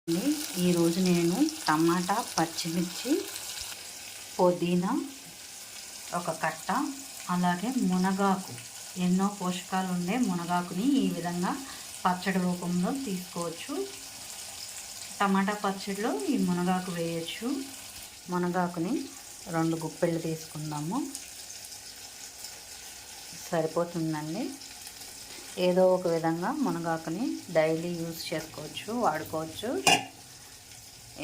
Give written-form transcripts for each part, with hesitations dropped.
ఈరోజు నేను టమాటా, పచ్చిమిర్చి, పుదీనా ఒక కట్ట, అలాగే మునగాకు, ఎన్నో పోషకాలు ఉండే మునగాకుని ఈ విధంగా పచ్చడి రూపంలో తీసుకోవచ్చు. టమాటా పచ్చడిలో ఈ మునగాకు వేయచ్చు. మునగాకుని 2 గుప్పెళ్ళు తీసుకుందాము, సరిపోతుందండి. ఏదో ఒక విధంగా మునగాకుని డైలీ యూజ్ చేసుకోవచ్చు, వాడుకోవచ్చు.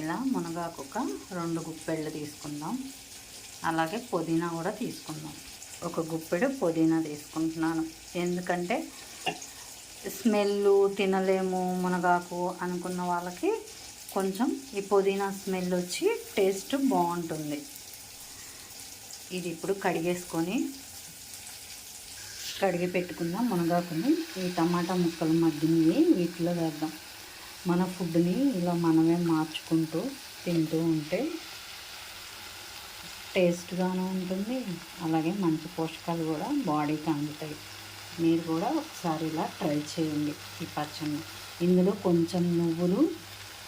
ఇలా మునగాకు ఒక 2 గుప్పెళ్ళు తీసుకుందాం. అలాగే పుదీనా కూడా తీసుకుందాం. 1 గుప్పెడు పుదీనా తీసుకుంటున్నాను, ఎందుకంటే స్మెల్ తినలేము మునగాకు అనుకున్న వాళ్ళకి కొంచెం ఈ పుదీనా స్మెల్ వచ్చి టేస్ట్ బాగుంటుంది. ఇది ఇప్పుడు కడిగి పెట్టుకున్న మునగాకుని ఈ టమాటా ముక్కలు మగ్గినవి వీటిలో వేద్దాం. మన ఫుడ్ని ఇలా మనమే మార్చుకుంటూ తింటూ ఉంటే టేస్ట్గానే ఉంటుంది, అలాగే మంచి పోషకాలు కూడా బాడీకి అందుతాయి. మీరు కూడా ఒకసారి ఇలా ట్రై చేయండి ఈ పచ్చడిని. ఇందులో కొంచెం నువ్వులు,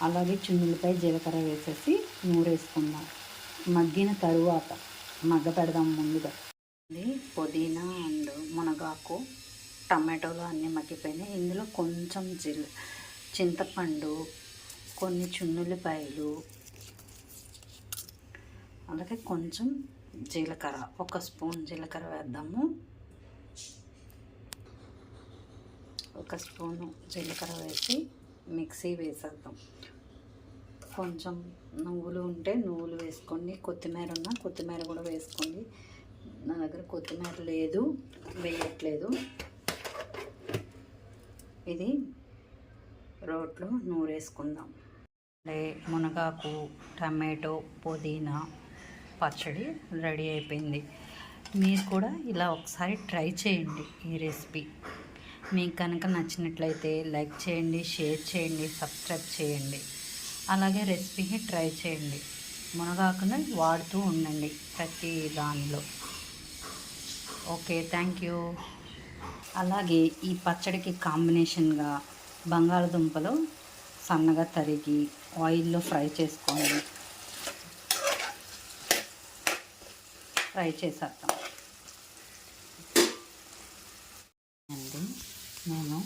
అలాగే చున్నులపై జీలకర్ర వేసేసి నూరేసుకుందాం. మగ్గిన తరువాత మగ్గ పెడదాం. ముందుగా పుదీనా అండ్ మునగాకు, టమాటోలు అన్నీ మగ్గిపోయినాయి. ఇందులో కొంచెం చింతపండు, కొన్ని చున్నులపాయలు, అలాగే కొంచెం జీలకర్ర, 1 స్పూన్ జీలకర్ర వేద్దాము. 1 స్పూను జీలకర్ర వేసి మిక్సీ వేసేద్దాం. కొంచెం నువ్వులు ఉంటే నువ్వులు వేసుకోండి, కొత్తిమీర ఉన్నా కొత్తిమీర కూడా వేసుకోండి. నా దగ్గర కొత్తిమీర లేదు, వేయట్లేదు. ఇది రోట్లో నూరేసుకుందాం. మునగాకు, టమాటో, పుదీనా పచ్చడి రెడీ అయిపోయింది. మీరు కూడా ఇలా ఒకసారి ట్రై చేయండి ఈ రెసిపీ. మీకు కనుక నచ్చినట్లయితే లైక్ చేయండి, షేర్ చేయండి, సబ్స్క్రైబ్ చేయండి. అలాగే రెసిపీని ట్రై చేయండి. మునగాకుని వాడుతూ ఉండండి ప్రతి దానిలో. Okay, thank you. అలాగే ఈ పచ్చడికి కాంబినేషన్గా బంగాళదుంపలు సన్నగా తరిగి ఆయిల్లో ఫ్రై చేసేద్దాం అండి. నేను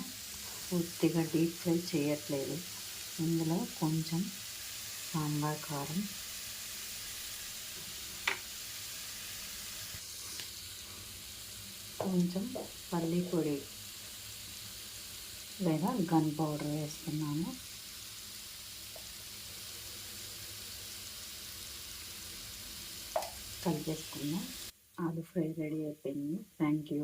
పూర్తిగా డీప్ ఫ్రై చేయట్లేదు. ఇందులో కొంచెం సాంబార్ కారం, కొంచెం పల్లి పొడి లేదా గన్ పౌడర్ వేస్తున్నాను. కలిపేసుకుందాం. ఆలు ఫ్రై రెడీ అయిపోయింది. Thank you.